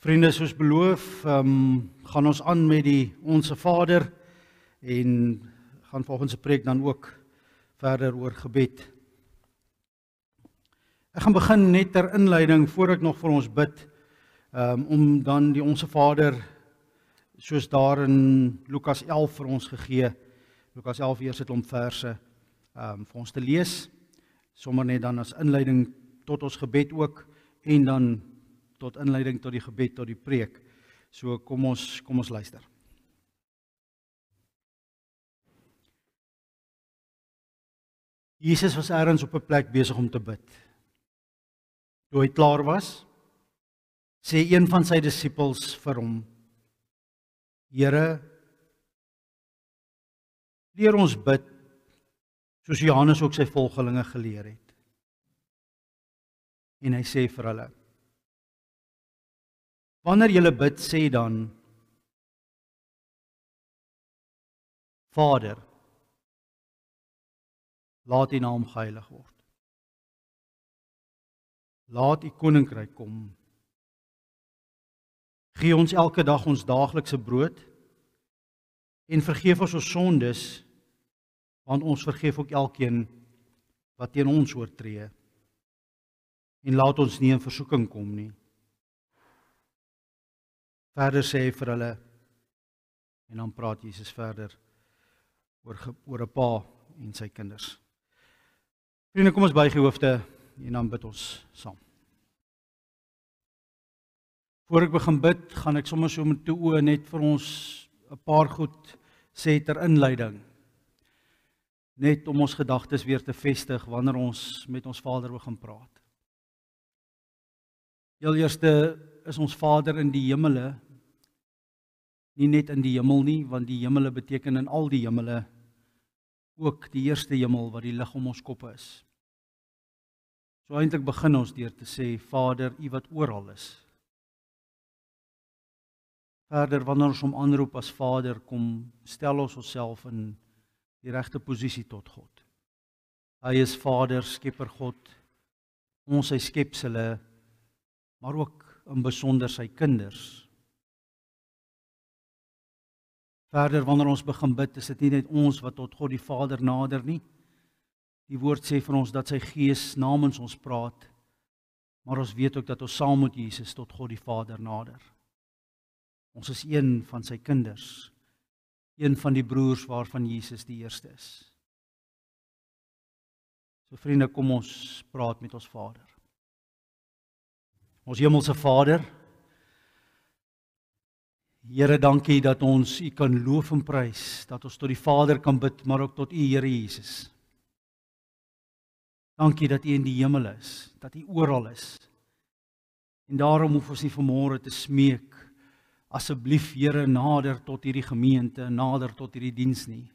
Vriende, soos beloof, gaan ons aan met die Onse Vader en gaan volgens se preek dan ook verder oor gebed. Ek gaan begin net ter inleiding voor ek nog vir ons bid, om dan die Onse Vader soos daar in Lukas 11 vir ons gegee, Lukas 11 eerste klomp verse vir ons te lees, sommer net dan as inleiding tot ons gebed ook en dan tot inleiding tot die gebed, tot die preek. So kom ons luister. Jesus was ergens op 'n plek besig om te bid. Toe hy klaar was, sê een van sy disippels vir hom: Here, leer ons bid, soos Johannes ook sy volgelinge geleer het. En hy sê vir hulle: Wanneer julle bid, sê dan: Vader, laat U naam geheilig word. Laat U koninkryk kom. Gee ons elke dag ons daaglikse brood en vergeef ons sondes, want ons vergeef ook elkeen wat teen ons oortree. En laat ons nie in versoeking kom nie. Verder sê hy vir hulle, en dan praat Jesus verder oor 'n pa en sy kinders. Vriende, kom ons buig die hoofde en dan bid ons saam. Voor ek begin bid, gaan ek sommer so met toe oë net vir ons 'n paar goed sê ter inleiding. Net om ons gedagtes weer te vestig wanneer ons met ons Vader begin praat. Heel eerste is ons Vader in die hemele, nie net in die hemel nie, want die hemele beteken in al die hemele, ook die eerste hemel wat die lig om ons koppe is. So eintlik begin ons deur te sê, Vader, U wat oral is. Verder, wanneer ons hom aanroep as Vader, kom stel ons onsself in die regte posisie tot God. Hy is Vader, Skepper God, ons sy skepsele, maar ook in besonder sy kinders. Verder, wanneer ons begin bid, is dit nie net ons wat tot God die Vader nader nie. Die woord sê vir ons dat sy Gees namens ons praat, maar ons weet ook dat ons saam met Jesus tot God die Vader nader. Ons is een van sy kinders, een van die broers waarvan Jesus die eerste is. So vriende, kom ons praat met ons Vader. Ons hemelse Vader, Here, dankie dat ons U kan loof en prys, dat ons tot die Vader kan bid, maar ook tot U, Here Jesus. Dankie dat U in die hemel is, dat U oral is. En daarom hoef ons nie vanmôre te smeek, asseblief Here, nader tot hierdie gemeente, nader tot hierdie diens nie.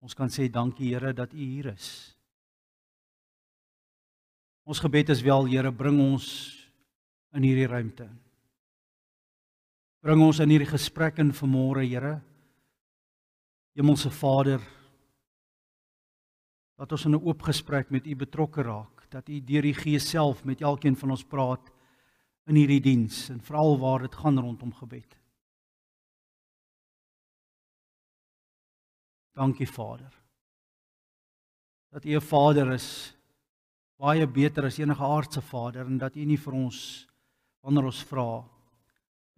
Ons kan sê dankie Here dat U hier is. Ons gebed is wel, Here, bring ons in hierdie ruimte. Bring ons in hierdie gesprek in vanmôre, Here. Hemelse Vader, dat ons in 'n oop gesprek met U betrokke raak, dat U deur die Gees self met elkeen van ons praat in hierdie diens, en veral waar dit gaan rondom gebed. Dankie Vader, dat U 'n Vader is, baie beter as enige aardse Vader, en dat U nie vir ons, wanneer ons vra,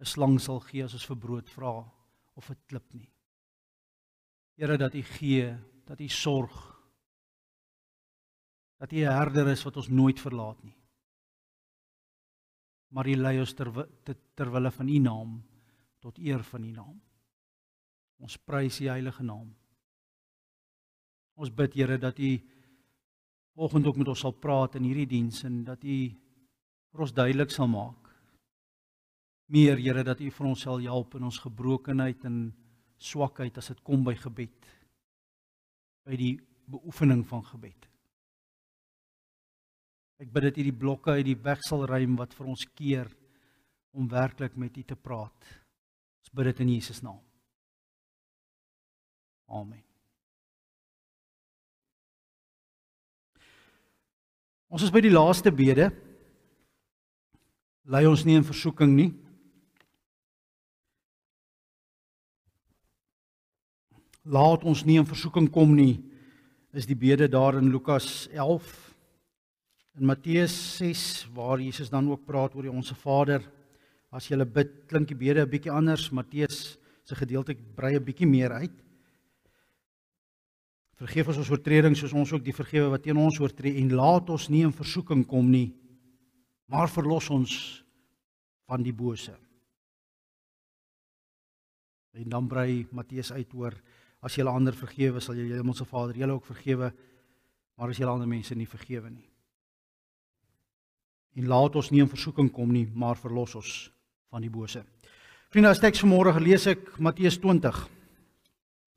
'n slang sal gee as ons vir brood vra, of 'n klip nie. Here, dat U gee, dat U sorg, dat U 'n herder is wat ons nooit verlaat nie. Maar U lei ons terwille van U naam, tot eer van U naam. Ons prys U heilige naam. Ons bid, Here, dat U vanoggend ook met ons sal praat in hierdie diens, en dat U vir ons duidelik sal maak. Meer, Here, dat U vir ons sal help in ons gebrokenheid en swakheid as dit kom by gebed, by die beoefening van gebed. Ek bid dat U die blokke uit die weg sal ruim wat vir ons keer om werklik met U te praat. Ons bid dit in Jesus naam. Amen. Ons is by die laaste bede. lei ons nie in versoeking nie. Laat ons nie in versoeking kom nie, is die bede daar in Lukas 11. In Matteus 6, waar Jesus dan ook praat oor die Onse Vader, as jy bid, klink die bede 'n bietjie anders. Matteus se gedeelte brei 'n bietjie meer uit. Vergeef ons oortredings, soos ons ook die vergewe wat teen ons oortree, en laat ons nie in versoeking kom nie, maar verlos ons van die bose. En dan brei Matteus uit oor, as julle ander vergewe, sal julle Hemelse Vader julle ook vergewe, maar as julle ander mense nie vergewe nie. En laat ons nie in versoeking kom nie, maar verlos ons van die bose. Vriende, as teks vanmôre lees ek Matteus 20.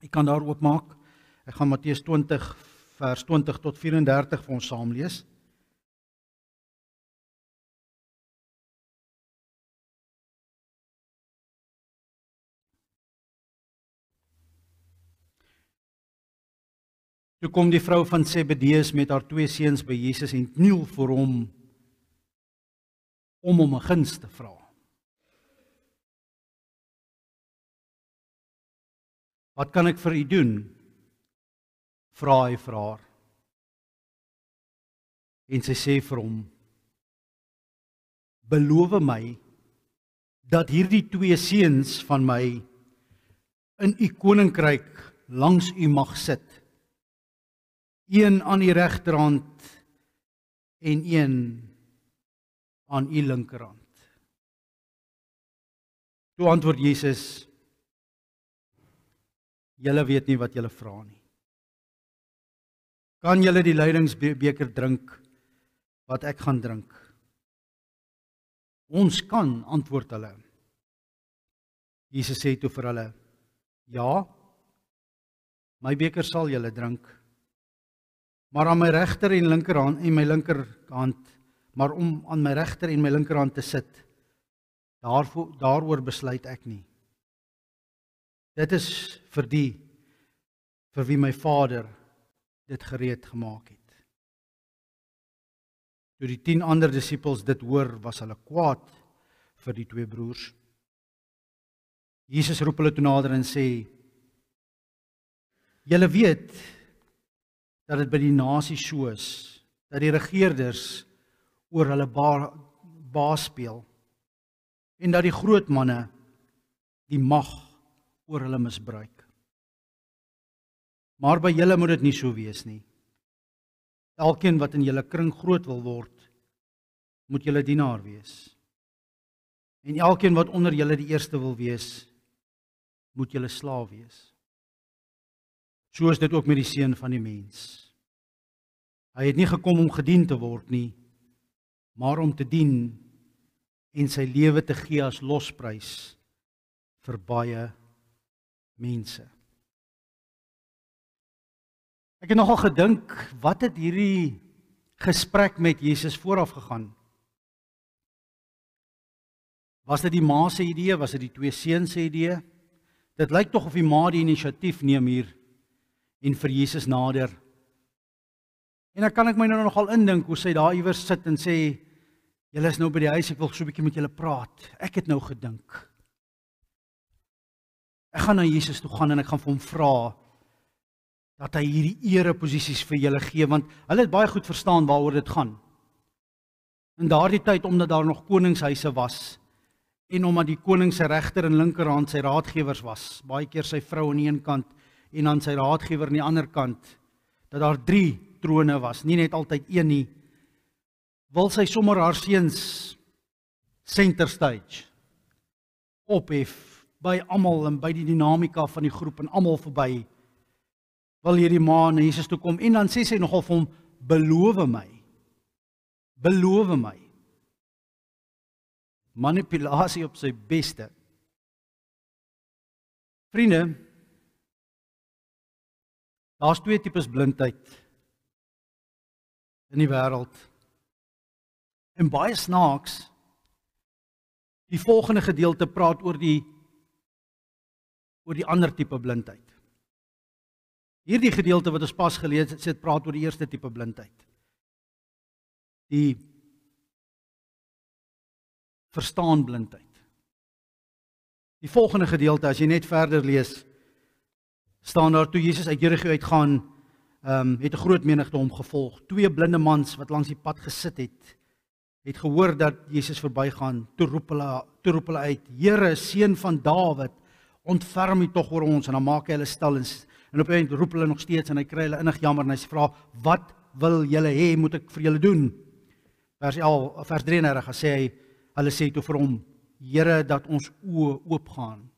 Ek kan daar oopmaak. Ek gaan Matteus 20 vers 20 tot 34 vir ons saam lees. Toe kom die vrou van Zebedeus met haar 2 seuns by Jesus en kniel voor hom om 'n guns te vra. Wat kan ek vir u doen? Vra hy vir haar. En sy sê vir hom, beloof my dat hierdie 2 seuns van my in u koninkryk langs u mag sit. Een aan die regterhand en een aan u linkerhand. Toe antwoord Jesus, julle weet nie wat julle vra nie. Kan julle die lydingsbeker drink wat ek gaan drink? Ons kan, antwoord hulle. Jesus sê toe vir hulle, ja, my beker sal julle drink, maar aan my regter en linkerhand en my linkerhand, maar om aan my regter en my linkerhand te sit, daaroor besluit ek nie. Dit is vir wie my Vader dit gereed gemaak het. Toe die 10 ander disippels dit hoor, was hulle kwaad vir die 2 broers. Jesus roep hulle toe nader en sê, julle weet dat dit by die nasies so is, dat die regerders oor hulle baas speel, en dat die groot manne die mag oor hulle misbruik. Maar by julle moet dit nie so wees nie. Elkeen wat in julle kring groot wil word, moet julle dienaar wees. En elkeen wat onder julle die eerste wil wees, moet julle slaaf wees. So is dit ook met die Seun van die mens. Hy het nie gekom om gedien te word nie, maar om te dien en sy lewe te gee as losprys vir baie mense. Ek het nogal gedink, wat het hierdie gesprek met Jesus vooraf gegaan? Was dit die ma se idee? Was dit die 2 seuns se idee? Dit lyk tog of die ma die inisiatief neem hier en vir Jesus nader. En dan kan ek my nou nogal indink hoe sy daar iewers sit en sê, julle is nou by die huis, ek wil so 'n bietjie met julle praat. Ek het nou gedink, ek gaan na Jesus toe gaan en ek gaan vir hom vra dat hy hierdie ereposisies vir julle gee, want hulle het baie goed verstaan waaroor dit gaan. In daardie tyd, omdat daar nog koningshuise was, en omdat die koning se regter en linkerhand sy raadgewers was, baie keer sy vrou aan die een kant, en dan sy raadgewer aan die ander kant, dat daar 3 trone was, nie net altyd een nie, wil sy sommer haar seuns center stage ophef, by almal en by die dinamika van die groep en almal verby, wil hierdie ma na Jesus toe kom, en dan sê sy nogal vir hom, beloof my. Manipulasie op sy beste. Vriende, daar's 2 tipes blindheid in die wêreld. En baie snaaks, die volgende gedeelte praat oor die ander tipe blindheid. Hierdie gedeelte wat ons pas gelees het, praat oor die eerste tipe blindheid. Die verstaanblindheid. Die volgende gedeelte, as jy net verder lees, staan daar, toe Jesus uit Jerigo uitgaan, het 'n groot menigte hom gevolg. 2 blinde mans wat langs die pad gesit het gehoor dat Jesus verbygaan. Toe roep hulle uit, Here, seun van Dawid, ontferm U tog oor ons. En dan maak hy hulle stil en op 'n oomblik roep hulle nog steeds en hy kry hulle innig jammer en hy vra, wat wil julle hê moet ek vir julle doen? Vers 33 hulle sê toe vir hom, Here, dat ons oë oopgaan.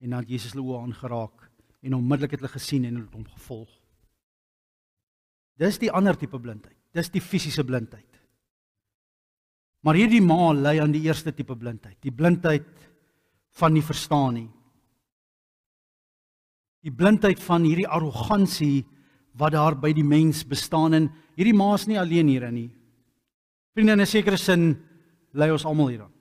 En dan het Jesus hulle oë aangeraak en onmiddellik het hulle gesien en hulle het hom gevolg. Dis die ander tipe blindheid. Dis die fisiese blindheid. Maar hierdie ma lei aan die eerste tipe blindheid, die blindheid van nie verstaan nie. Die blindheid van hierdie arrogansie wat daar by die mens bestaan, en hierdie ma is nie alleen hierin nie. Vriende, in 'n sekere sin lei ons almal hieraan.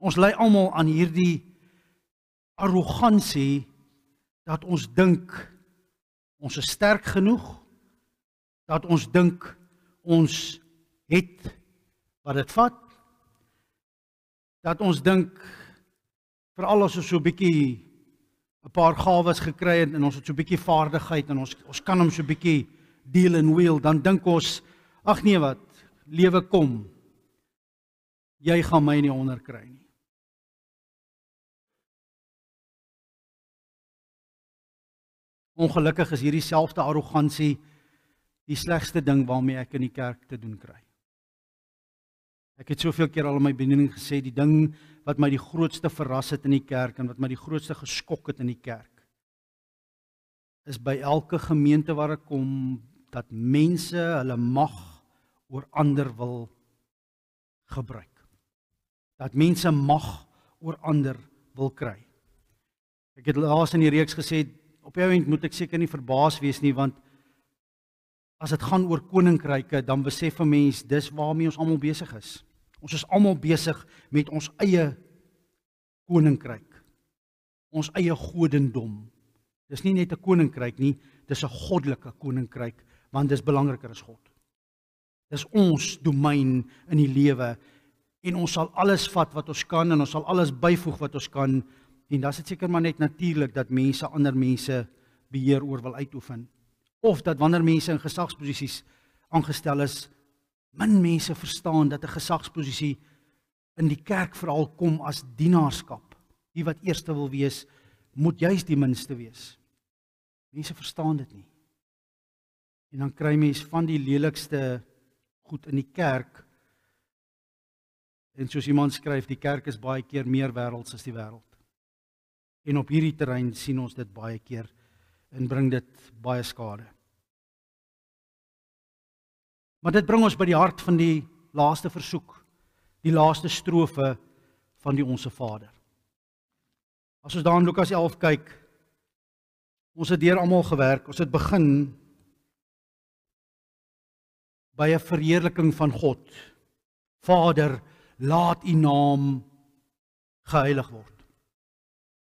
Ons lei almal aan hierdie arrogansie dat ons dink ons is sterk genoeg, dat ons dink ons het wat dit vat, dat ons dink veral as ons so 'n bietjie 'n paar gawes gekry het en ons het so 'n bietjie vaardigheid en ons kan hom so 'n bietjie deal and wheel, dan dink ons, ag nee wat, lewe kom, jy gaan my nie onderkry nie. Ongelukkig is hierdie selfde arrogansie die slegste ding waarmee ek in die kerk te doen kry. Ek het soveel keer al in my bediening gesê, die ding wat my die grootste verras het in die kerk en wat my die grootste geskok het in die kerk, is by elke gemeente waar ek kom, dat mense hulle mag oor ander wil gebruik. Dat mense mag oor ander wil kry. Ek het laas in die reeks gesê, op jou end moet ek seker nie verbaas wees nie, want as dit gaan oor koninkryke, dan besef 'n mens, dis waarmee ons almal besig is. Ons is almal besig met ons eie koninkryk, ons eie godendom. Dis nie net 'n koninkryk nie, dis 'n goddelike koninkryk, want dis belangriker as God. Dis ons domein in die lewe, en ons sal alles vat wat ons kan, en ons sal alles byvoeg wat ons kan, en dan is dit seker maar net natuurlik dat mense ander mense beheer oor wil uitoefen. Of dat wanneer mense in gesagsposisies aangestel is, min mense verstaan dat 'n gesagsposisie in die kerk veral kom as dienaarskap. Die wat eerste wil wees, moet juis die minste wees. Mense verstaan dit nie. En dan kry mens van die lelikste goed in die kerk, en soos iemand skryf, die kerk is baie keer meer wêrelds as die wêreld. En op hierdie terrein sien ons dit baie keer, en bring dit baie skade. Maar dit bring ons by die hart van die laaste versoek, die laaste strofe van die Onse Vader. As ons daar in Lukas 11 kyk, ons het deur almal gewerk, ons het begin by 'n verheerliking van God. Vader, laat U naam geheilig word.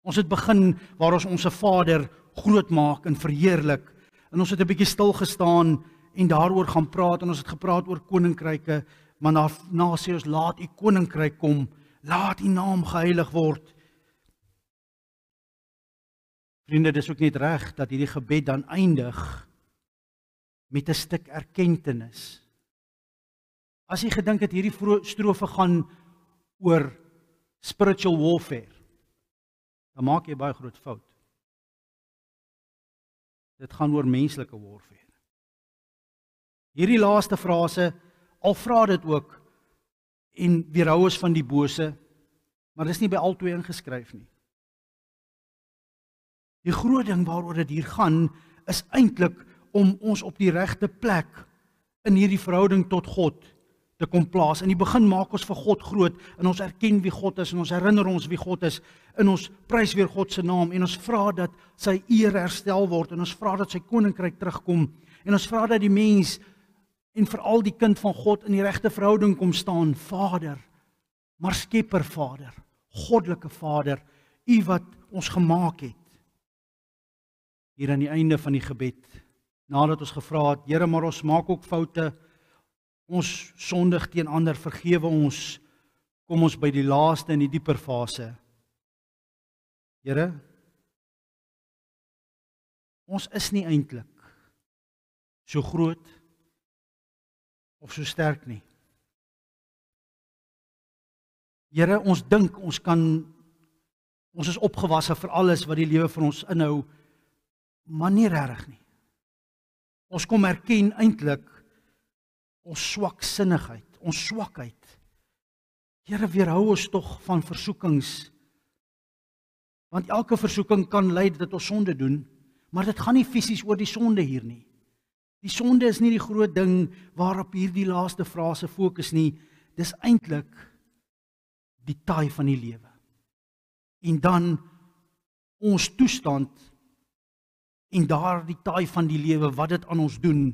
Ons het begin waar ons Onse Vader groot maak en verheerlik, en ons het 'n bietjie stil gestaan en daaroor gaan praat, en ons het gepraat oor koninkryke, maar daarna sê ons, laat U koninkryk kom, laat U naam geheilig word. Vriende, dis ook net reg dat hierdie gebed dan eindig met 'n stuk erkentenis. As jy gedink het hierdie strofe gaan oor spiritual warfare, dan maak jy baie groot fout. Dit gaan oor menslike warfare. Hierdie laaste frase, al vra dit ook, en weerhou ons van die bose, maar dis nie by albei ingeskryf nie. Die groot ding waaroor dit hier gaan, is eintlik om ons op die regte plek in hierdie verhouding tot God te kom plaas. In die begin maak ons vir God groot, en ons erken wie God is, en ons herinner ons wie God is, en ons prys weer God se naam, en ons vra dat sy eer herstel word, en ons vra dat sy koninkryk terugkom, en ons vra dat die mens, en veral die kind van God, in die regte verhouding kom staan. Vader, maar Skepper Vader, goddelike Vader, U wat ons gemaak het. Hier aan die einde van die gebed, nadat ons gevra het, Here, maar ons maak ook foute, Ons sondig teen ander, vergewe ons, kom ons by die laaste en die dieper fase. Here, ons is nie eintlik so groot of so sterk nie. Here, ons dink ons is opgewasse vir alles wat die lewe vir ons inhou, maar nie regtig nie. Ons kom erken eintlik ons swaksinnigheid, ons swakheid. Here, weerhou ons tog van versoekings, want elke versoeking kan lei dat ons sonde doen, maar dit gaan nie fisies oor die sonde hier nie. Die sonde is nie die groot ding waarop hierdie laaste frase fokus nie, dis eintlik die taai van die lewe. En dan ons toestand en daar die taai van die lewe, wat dit aan ons doen,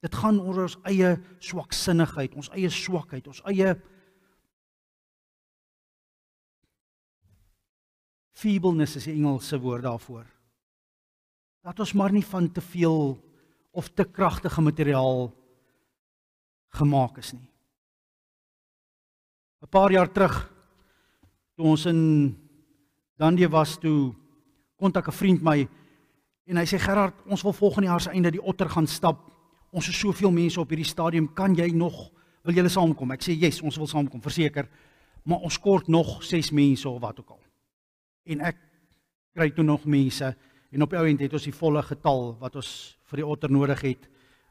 dit gaan oor ons eie swaksinnigheid, ons eie swakheid, ons eie feebleness is die Engelse woord daarvoor. Dat ons maar nie van te veel of te kragtige materiaal gemaak is nie. 'n Paar jaar terug, toe ons in Dandie was, toe kontak 'n vriend my, en hy sê, Gerard, ons wil volgende jaar se einde die Otter gaan stap, ons is soveel mense op hierdie stadium, wil julle saamkom? Ek sê, yes, ons wil saamkom, verseker, maar ons kort nog 6 mense of wat ook al. En ek kry toe nog mense, en op die ou end het ons die volle getal wat ons vir die Otter nodig het,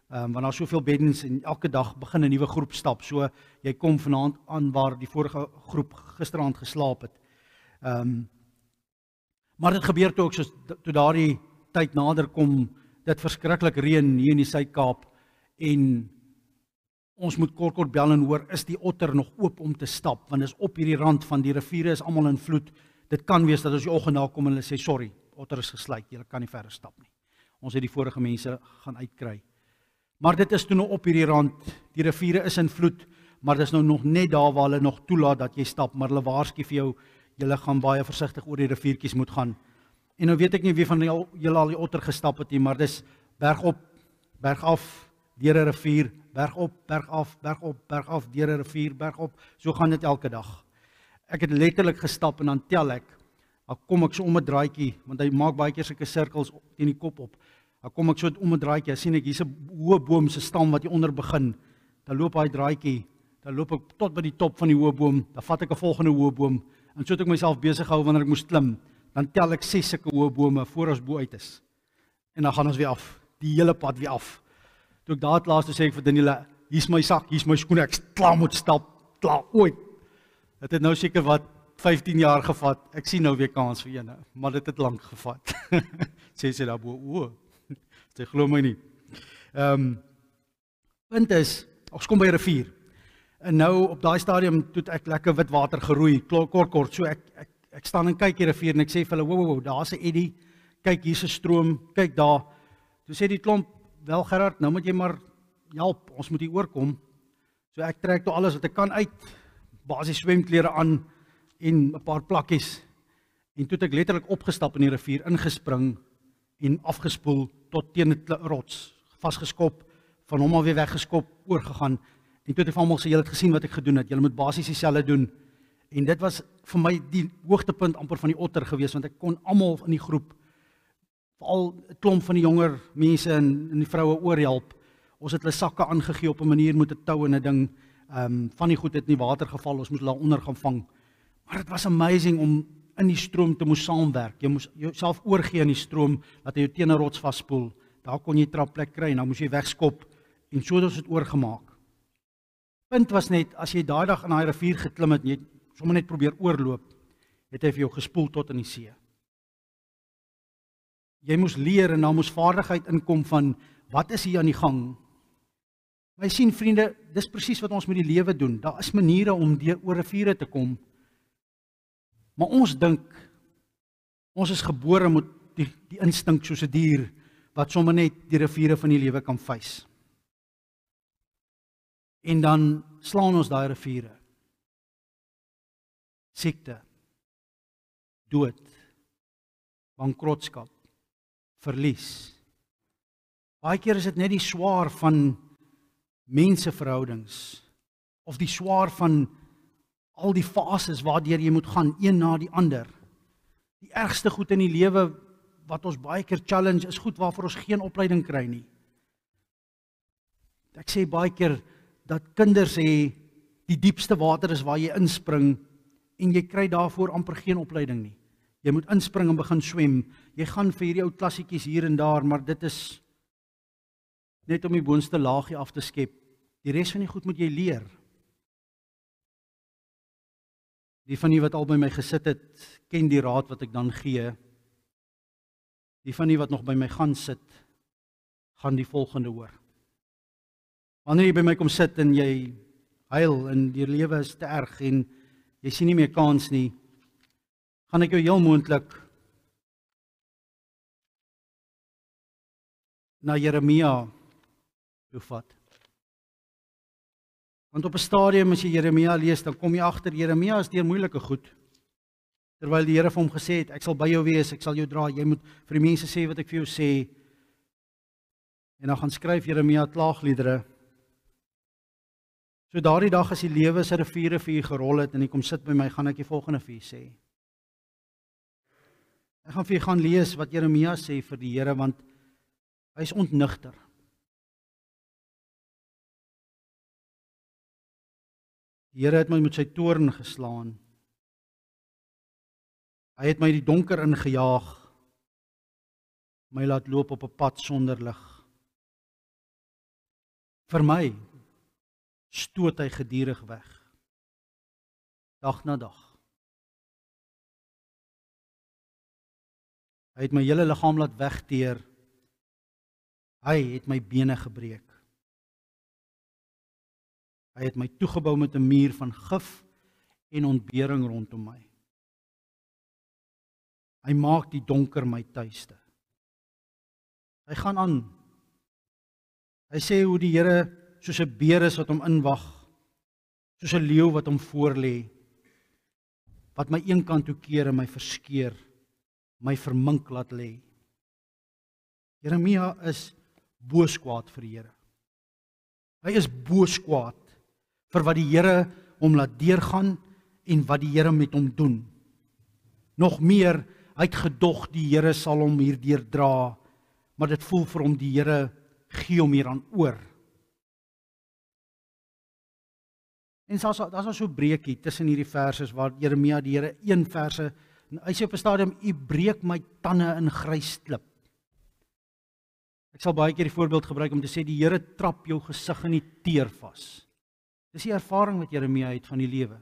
want daar is soveel beddens en elke dag begin 'n nuwe groep stap, so jy kom vanaand aan waar die vorige groep gisteraand geslaap het. Maar dit gebeur toe ook, toe daardie tyd nader kom, dit verskriklik reën hier in die Suid-Kaap, en ons moet kort bel en hoor, is die Otter nog oop om te stap, want is op hierdie rand van die riviere is almal in vloed. Dit kan wees dat ons die oggend na kom en hulle sê, sorry, Otter is gesluit, julle kan nie verder stap nie. Ons het die vorige mense gaan uitkry. Maar dit is toe nou op hierdie rand, die riviere is in vloed, maar dit is nou nog net daar waar hulle nog toelaat dat jy stap, maar hulle waarsku vir jou, julle gaan baie versigtig oor die riviertjies moet gaan. En nou weet ek nie wie van julle al die Otter gestap het nie, maar dis berg op, berg af, deur 'n rivier, berg op, berg af, berg op, berg af, deur 'n rivier, berg op. So gaan dit elke dag. Ek het letterlik gestap en dan tel ek, dan kom ek so om 'n draaitjie, want hy maak baie keer sulke sirkels teen die kop op. Dan kom ek so om 'n draaitjie, sien ek hier's 'n hoë boom se stam wat hier onder begin. Dan loop hy draaitjie, dan loop ek tot by die top van die hoë boom, dan vat ek 'n volgende hoë boom en so het ek myself besig gehou wanneer ek moes klim. Dan tel ek 6 sulke hoë bome voor ons bo uit is. En dan gaan ons weer af, die hele pad weer af. Toe ek daar het laas, toe sê ek vir Daniela, hier's my sak, hier's my skoene, ek klaar moet stap, klaar ooit. Dit het nou seker wat 15 jaar gevat. Ek sien nou weer kans vir ene, maar dit het lank gevat. Sê sy daarbo, o. Sy glo my nie. Punt is, ons kom by 'n rivier. En nou op daai stadium toe ek lekker wit water geroei, kort. So ek staan en kyk die rivier en ek sê vir hulle, wow, daar's 'n eddy. Kyk, hier's 'n stroom. Kyk daar. Toe sê die klomp, wel Gerard, nou moet jy maar help. Ons moet hier oorkom. So ek trek toe alles wat ek kan uit. Basies swemklere aan en 'n paar plakkies. En toe het ek letterlik opgestap in die rivier, ingespring en afgespoel tot teen 'n rots, vasgeskop, van hom al weer weggeskop, oorgegaan. En toe het ek vir almal gesê, julle het gesien wat ek gedoen het. Julle moet basies dieselfde doen. En dit was vir my die hoogtepunt amper van die Otter gewees, want ek kon almal in die groep, veral 'n klomp van die jonger mense en die vroue oorhelp. Ons het hulle sakke aangegee op 'n manier met 'n tou en 'n ding. Van die goed het in die water geval, ons moes hulle onder gaan vang. Maar dit was amazing om in die stroom te moes saamwerk. Jy moes jouself oorgee in die stroom, dat jy jou teen 'n rots vasspoel. Daar kon jy trapplek kry en dan moes jy wegskop en so het ons dit oorgemaak. Punt was net, as jy daai dag in daai rivier geklim het en jy sommer net probeer oorloop, het hy vir jou gespoel tot in die see. Jy moes leer en dan moes vaardigheid inkom van, wat is hier aan die gang? Maar jy sien vriende, dis presies wat ons met die lewe doen. Daar is maniere om oor riviere te kom. Maar ons dink, ons is gebore met die instink soos 'n dier, wat sommer net die riviere van die lewe kan vuis. En dan slaan ons daai riviere. Siekte, dood, bankrotskap, verlies. Baie keer is dit net die swaar van menseverhoudings, of die swaar van al die fases waardeur jy moet gaan, een na die ander. Die ergste goed in die lewe wat ons baie keer challenge, is goed waarvoor ons geen opleiding kry nie. Ek sê baie keer dat kinders sê, die diepste water is waar jy inspring, en jy kry daarvoor amper geen opleiding nie. Jy moet inspring en begin swem. Jy gaan vir hierdie ou klassietjies hier en daar, maar dit is net om die boonste laagie af te skep. Die res van die goed moet jy leer. Die van die wat al by my gesit het, ken die raad wat ek dan gee. Die van die wat nog by my gaan sit, gaan die volgende hoor. Wanneer jy by my kom sit en jy huil en die lewe is te erg en jy sien nie meer kans nie, gaan ek jou heel moontlik na Jeremia toe vat. Want op 'n stadium as jy Jeremia lees, dan kom jy agter Jeremia is deur moeilike goed. Terwyl die Here vir hom gesê het, ek sal by jou wees, ek sal jou dra, jy moet vir die mense sê wat ek vir jou sê. En dan gaan skryf Jeremia klaagliedere. So daardie dag as die lewe se riviere vir u gerol het en jy kom sit by my, gaan ek die volgende vir u sê. Ek gaan vir u gaan lees wat Jeremia sê vir die Here, want hy is ontnigter. Die Here het my met sy toorn geslaan. Hy het my die donker ingejaag, my laat loop op 'n pad sonder lig. Vir my stoot hy gedurig weg, dag na dag. Hy het my hele liggaam laat wegteer. Hy het my bene gebreek. Hy het my toegebou met 'n muur van gif en ontbering rondom my. Hy maak die donker my tuiste. Hy gaan aan. Hy sê hoe die Here soos 'n beer is wat hom inwag, soos 'n leeu wat hom voorlê, wat my een kant toe keer en my verskeer, my vermink laat lê. Jeremia is booskwaad vir die Here. Hy is booskwaad vir wat die Here hom laat deurgaan en wat die Here met hom doen. Nog meer, hy het gedog die Here sal hom hierdeur dra, maar dit voel vir hom die Here gee hom hier aan oor. En daar's so 'n breekie tussen hierdie verse waar Jeremia die Here een verse, hy sê op 'n stadium, u breek my tande in grys klip. Ek sal baie keer die voorbeeld gebruik om te sê die Here trap jou gesig in die teer vas. Dis die ervaring wat Jeremia het van die lewe,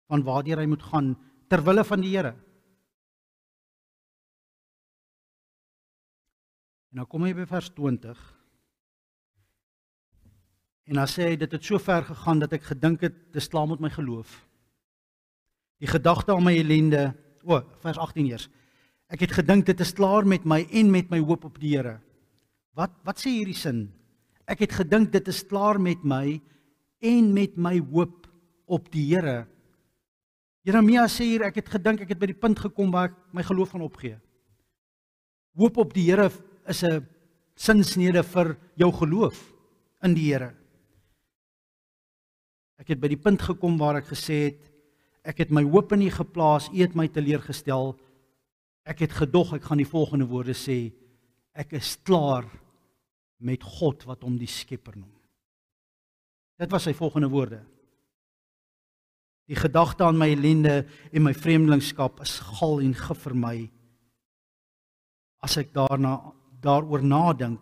van waardeur hy moet gaan ter wille van die Here. En nou kom hy by vers 20. En dan sê hy, dit het so ver gegaan dat ek gedink het, dis klaar met my geloof. Die gedagte aan my ellende, vers 18 eers. Ek het gedink, dit is klaar met my en met my hoop op die Here. Wat sê hierdie sin? Ek het gedink, dit is klaar met my en met my hoop op die Here. Jeremia sê hier, ek het gedink, ek het by die punt gekom waar ek my geloof gaan opgee. Hoop op die Here is 'n sinsnede vir jou geloof in die Here. Ek het by die punt gekom waar ek gesê het, ek het my hoop in U geplaas, U het my teleurgestel. Ek het gedog, ek gaan die volgende woorde sê, ek is klaar met God wat hom die Skepper noem. Dit was sy volgende woorde. Die gedagte aan my ellende en my vreemdelingskap is gal en gif vir my. As ek daaroor nadink,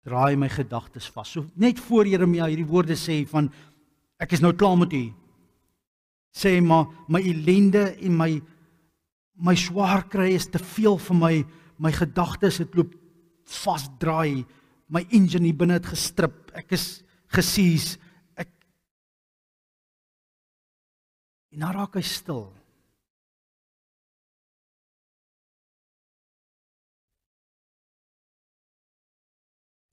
draai my gedagtes vas. So net voor Jeremia hierdie woorde sê van, ek is nou klaar met U, sê maar, my ellende en my swaar kry is te veel vir my gedagtes het loop vasdraai, my engine hier binne het gestrip, ek is gesies, en dan raak hy stil.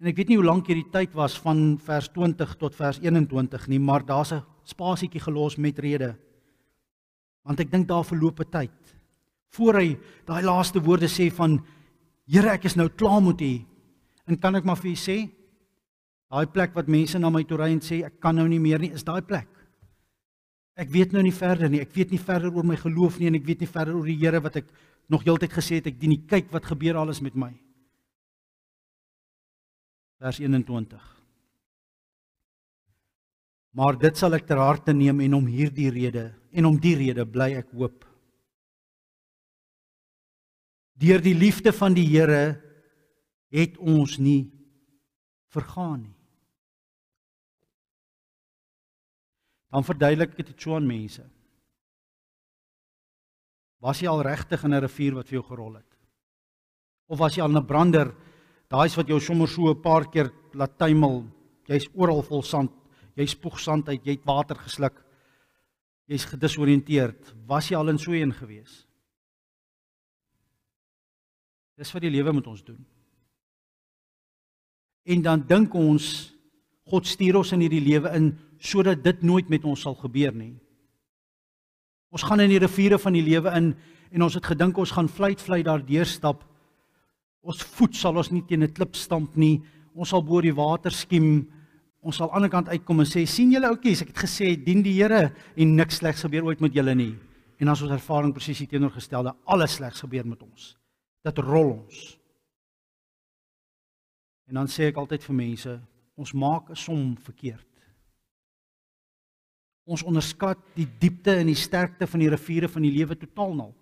En ek weet nie hoe lank hierdie tyd was van vers 20 tot vers 21 nie, maar daar's 'n spasietjie gelos met rede. Want ek dink daar verloop 'n tyd voor hy daai laaste woorde sê van Here, ek is nou klaar met U. En kan ek maar vir U sê, Daai plek wat mense na my toe ry en sê, ek kan nou nie meer nie, is daai plek. Ek weet nou nie verder nie, ek weet nie verder oor my geloof nie, en ek weet nie verder oor die Here wat ek nog heeltyd gesê het, ek dien nie, kyk wat gebeur alles met my. Vers 21. Maar dit sal ek ter harte neem en om die rede bly ek hoop. Deur die liefde van die Here het ons nie vergaan nie. Dan verduidelik ek dit so aan mense. Was jy al regtig in 'n rivier wat vir jou gerol het? Of was jy al in 'n brander, daai's wat jou sommer so 'n paar keer laat tuimel, jy's oral vol sand, jy spoeg sand uit, jy het water gesluk, jy's gedisoriënteerd. Was jy al in so een gewees? Dis wat die lewe met ons doen. En dan dink ons, God stuur ons in hierdie lewe in, sodat dit nooit met ons sal gebeur nie. Ons gaan in die riviere van die lewe in, en ons het gedink ons gaan vlei daar deurstap. Ons voet sal ons nie teen 'n klip stamp nie, ons sal bo die water skiem, ons sal aan die ander kant uitkom en sê, sien julle oukies, ek het gesê, dien die Here, en niks slegs gebeur ooit met julle nie. En as ons ervaring presies die teenoorgestelde, alles slegs gebeur met ons. Dit rol ons. En dan sê ek altyd vir mense, ons maak 'n som verkeerd. Ons onderskat die diepte en die sterkte van die riviere van die lewe totaal nou.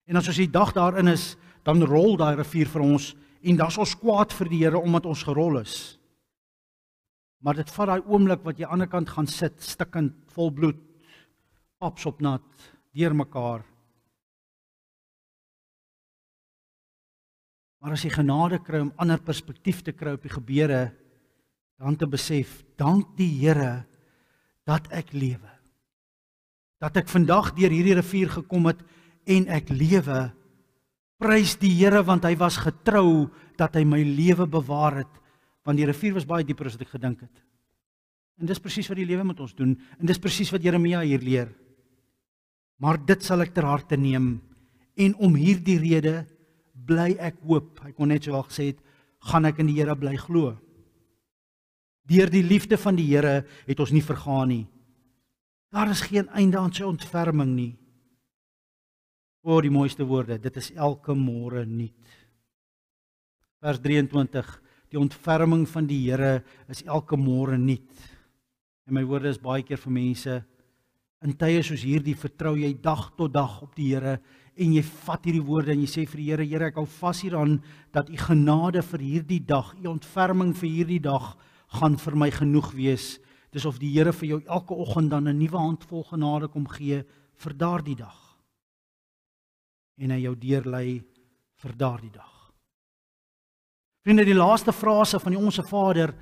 En as ons die dag daarin is, dan rol daai rivier vir ons, en dan is ons kwaad vir die Here omdat ons gerol is. Maar dit vat daai oomblik wat jy aan die ander kant gaan sit, stikkend, vol bloed, paps op nat, deur mekaar. Maar as jy genade kry om ander perspektief te kry op die gebeure, dan te besef, dank die Here dat ek lewe. Dat ek vandag deur hierdie rivier gekom het en ek lewe. Prys die Here want hy was getrou dat hy my lewe bewaar het, want die rivier was baie dieper as wat ek gedink het. En dis presies wat die lewe met ons doen, en dis presies wat Jeremia hier leer. Maar dit sal ek ter harte neem, en om hierdie rede bly ek hoop. Hy kon net so al gesê het, gaan ek in die Here bly glo. Deur die liefde van die Here het ons nie vergaan nie. Daar is geen einde aan sy ontferming nie. O, die mooiste woorde, dit is elke môre nuut. Vers 23, die ontferming van die Here is elke môre nuut. En my woorde is baie keer vir mense, in tye soos hierdie vertrou jy dag tot dag op die Here, en jy vat hierdie woorde en jy sê vir die Here, Here, ek hou vas hieraan, dat u genade vir hierdie dag, u ontferming vir hierdie dag, gaan vir my genoeg wees. Dis of die Here vir jou elke oggend dan 'n nuwe handvol genade kom gee vir daardie dag. En hy jou deurlei vir daardie dag. Vriende, die laaste frase van die Onse Vader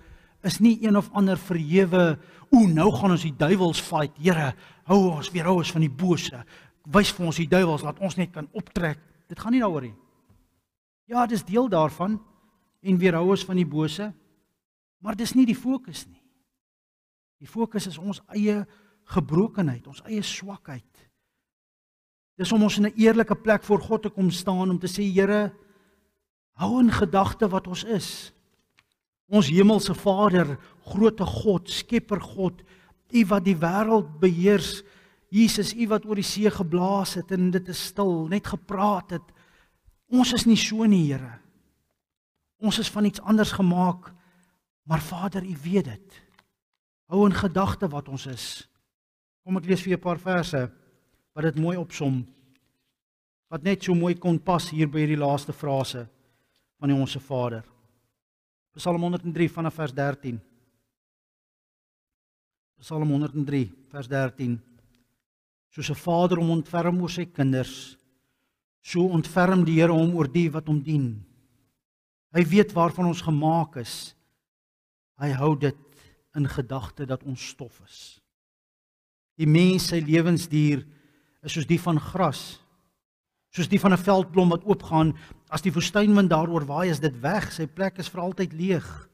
is nie een of ander verhewe, nou gaan ons die duiwels fight, Here, hou ons van die bose, wys vir ons die duiwels, laat ons net kan optrek. Dit gaan nie daaroor nie. Ja, dis deel daarvan, en weerhou ons van die bose, maar dis nie die fokus nie. Die fokus is ons eie gebrokenheid, ons eie swakheid. Dis om ons in 'n eerlike plek voor God te kom staan, om te sê, Here, hou in gedagte wat ons is. Ons hemelse Vader, groote God, skepper God, U wat die wêreld beheers, Jesus, U wat oor die see geblaas het, en dit is stil, net gepraat het. Ons is nie so nie, Here. Ons is van iets anders gemaak, maar Vader, U weet dit. Hou in gedagte wat ons is. Kom ek lees vir 'n paar verse, wat dit mooi opsom, wat net so mooi kon pas hier by hierdie laaste frase van die Onse Vader. Psalm 103 vanaf vers 13. Psalm 103 vers 13. Soos 'n vader hom ontferm oor sy kinders, so ontferm die Here hom oor die wat hom dien. Hy weet waarvan ons gemaak is. Hy hou dit in gedagte dat ons stof is. Die mens, sy lewensdier, is soos die van gras, soos die van 'n veldblom wat oopgaan. As die woestynwind daaroor waai, is dit weg, sy plek is vir altyd leeg.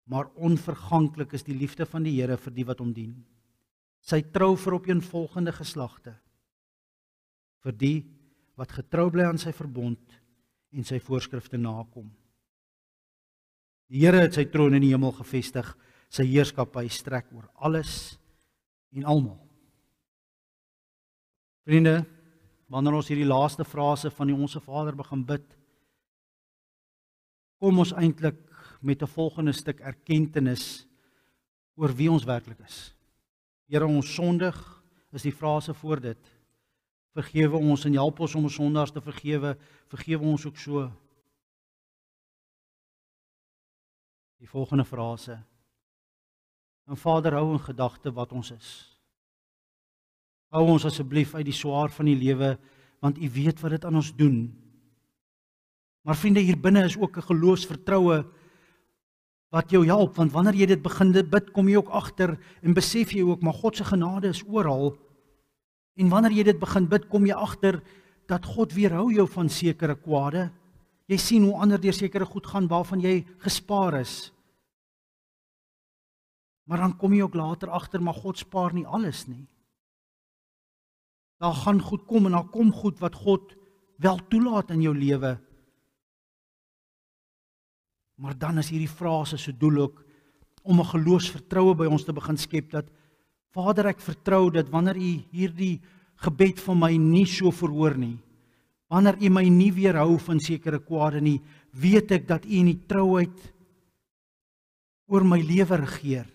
Maar onverganklik is die liefde van die Here vir die wat hom dien. Sy trou vir opeenvolgende geslagte, vir die wat getrou bly aan sy verbond en sy voorskrifte nakom. Die Here het sy troon in die hemel gevestig, sy heerskappy strek oor alles en almal. Vriende, wanneer ons hierdie laaste frase van die Onse Vader begin bid, kom ons eintlik met 'n volgende stuk erkentenis oor wie ons werklik is. Here, ons sondig, is die frase voor dit. Vergewe ons en help ons om ons sondaars te vergewe, vergewe ons ook so. Die volgende frase. En Vader, hou in gedagte wat ons is. Hou ons asseblief uit die swaar van die lewe, want U weet wat dit aan ons doen. Maar vriende, hier binne is ook 'n geloofsvertroue wat jou help, want wanneer jy dit begin bid, kom jy ook agter en besef jy ook, maar God se genade is oral. En wanneer jy dit begin bid, kom jy agter dat God weerhou jou van sekere kwade. Jy sien hoe ander deur sekere goed gaan waarvan jy gespaar is. Maar dan kom jy ook later agter, maar God spaar nie alles nie. Daar gaan goed kom en daar kom goed wat God wel toelaat in jou lewe. Maar dan is hierdie frase se doel ook om 'n geloofsvertroue by ons te begin skep dat Vader, ek vertrou dat wanneer U hierdie gebed van my nie so verhoor nie, wanneer U my nie weerhou van sekere kwade nie, weet ek dat U in die trouheid oor my lewe regeer.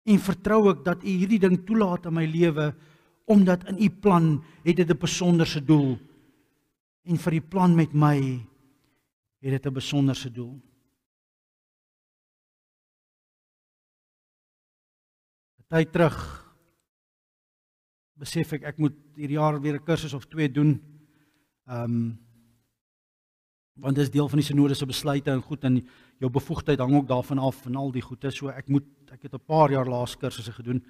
En vertrou ek dat U hierdie ding toelaat in my lewe, omdat in U plan het dit 'n besonderse doel. En vir die plan met my het dit 'n besonderse doel. 'n Tyd terug besef ek moet hierdie jaar weer 'n kursus of 2 doen. Want dit is deel van die synode se besluite en goed, en jou bevoegdheid hang ook daarvan af en al die goede. So ek het 'n paar jaar laas kursusse gedoen.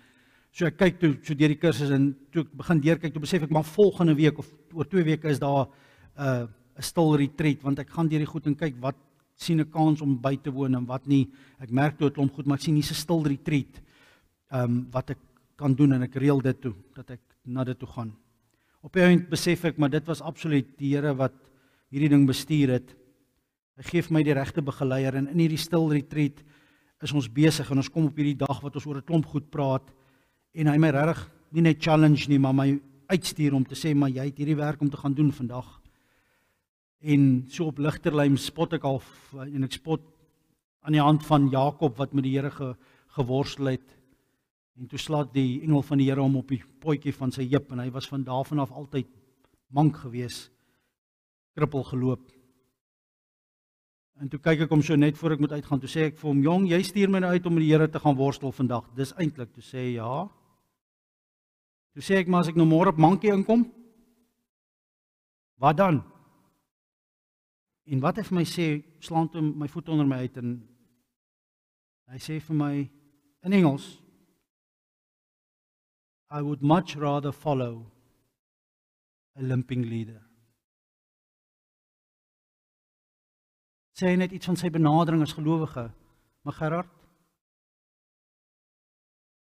So ek kyk toe so deur die kursus en toe ek begin deurkyk, toe besef ek maar volgende week of oor 2 weke is daar 'n stil retreat, want ek gaan deur die goed en kyk wat sien 'n kans om by te woon en wat nie. Ek merk toe 'n klomp goed, maar ek sien nie 'n stil retreat wat ek kan doen, en ek reël dit toe dat ek na dit toe gaan. Op 'n punt besef ek, maar dit was absoluut die Here wat hierdie ding bestuur het. Hy gee vir my die regte begeleier, en in hierdie stil retreat is ons besig en ons kom op hierdie dag wat ons oor 'n klomp goed praat, en hy my regtig nie net challenge nie, maar my uitstuur om te sê, maar jy het hierdie werk om te gaan doen vandag. En so op ligterlyn spot ek al, en ek spot aan die hand van Jakob wat met die Here geworstel het. En toe slaat die engel van die Here hom op die potjie van sy heup, en hy was van daarvan af altyd mank gewees, krippel geloop. En toe kyk ek hom so net voor ek moet uitgaan, toe sê ek vir hom, jong, jy stuur my nou uit om met die Here te gaan worstel vandag. Dis eintlik, toe sê hy, ja. Toe sê ek, maar as ek nou môre op mankie inkom, wat dan? En wat hy vir my sê, slaan toe my voet onder my uit, en hy sê vir my, in Engels, I would much rather follow a limping leader. Sê hy net iets van sy benadering as gelowige, maar Gerard,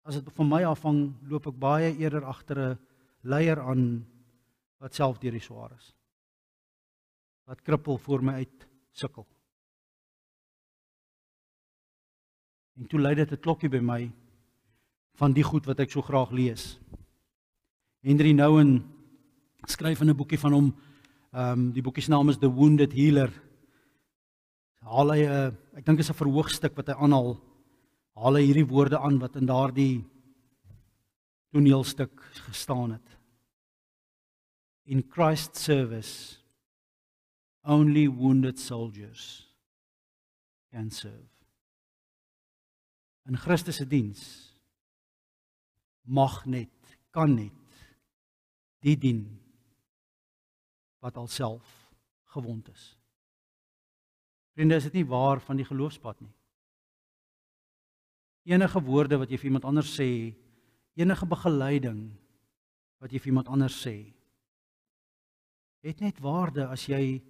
as dit van my afhang, loop ek baie eerder agter 'n leier aan wat self deur die swaar is, wat krippel voor my uit sukkel. En toe lei dit 'n klokkie by my van die goed wat ek so graag lees. Henry Nouwen skryf in 'n boekie van hom, die boekie se naam is The Wounded Healer. Haal hy, ek dink is 'n verhoogstuk wat hy aanhaal, haal hy hierdie woorde aan wat in daardie toneelstuk gestaan het. In Christ's service, only wounded soldiers can serve. In Christus se diens mag net, kan net die dien wat alself gewond is. Vriende, is dit nie waar van die geloofspad nie? Enige woorde wat jy vir iemand anders sê, enige begeleiding wat jy vir iemand anders sê, het net waarde as jy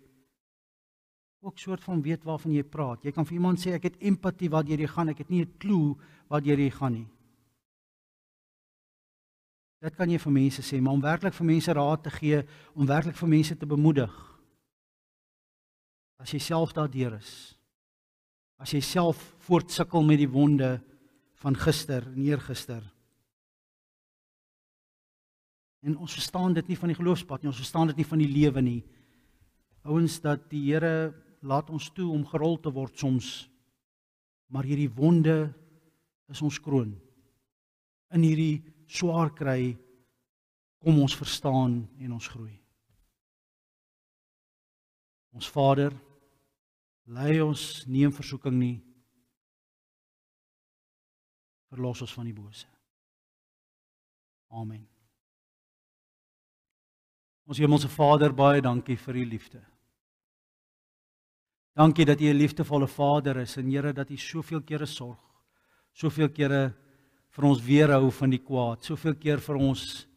ook soort van weet waarvan jy praat. Jy kan vir iemand sê, ek het empatie wat jy gaan, ek het nie 'n klou wat jy gaan nie. Dit kan jy vir mense sê, maar om werklik vir mense raad te gee, om werklik vir mense te bemoedig, as jy self daardeur is, As jy self voortsukkel met die wonde van gister en eergister. En ons verstaan dit nie van die geloofspad nie, ons verstaan dit nie van die lewe nie. Ouens, dat die Here laat ons toe om gerol te word soms, maar hierdie wonde is ons kroon. In hierdie swaar kry kom ons verstaan en ons groei. Ons Vader, lei ons nie in versoeking nie, verlos ons van die bose. Amen. Ons Hemelse Vader, baie dankie vir u liefde. Dankie dat u 'n liefdevolle Vader is en Here dat u soveel kere sorg, soveel kere vir ons weerhou van die kwaad, soveel keer vir ons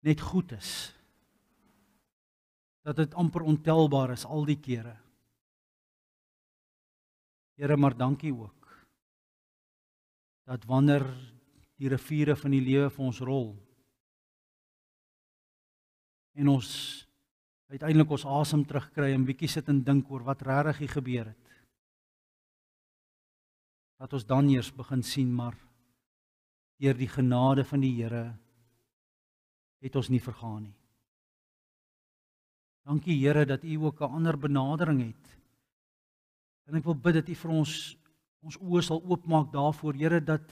net goed is. Dat dit amper ontelbaar is al die kere. Here, maar dankie ook dat wanneer die riviere van die lewe vir ons rol en ons uiteindelik ons asem terugkry en bietjie sit en dink oor wat regtig hier gebeur het, dat ons dan eers begin sien, maar deur die genade van die Here het ons nie vergaan nie. Dankie Here dat u ook 'n ander benadering het. En ek wil bid dat u vir ons oë sal oopmaak daarvoor, Here, dat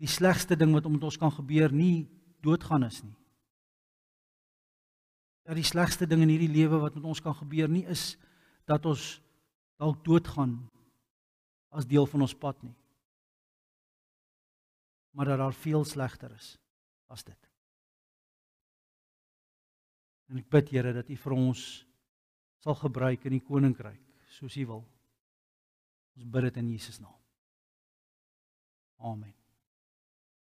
die slegste ding wat met ons kan gebeur nie doodgaan is nie. Dat die slegste ding in hierdie lewe wat met ons kan gebeur nie is dat ons dalk doodgaan as deel van ons pad nie. Maar dat daar veel slegter is as dit. En ek bid, Here, dat u vir ons sal gebruik in die koninkryk, soos u wil. Ons bid dit in Jesus naam. Amen.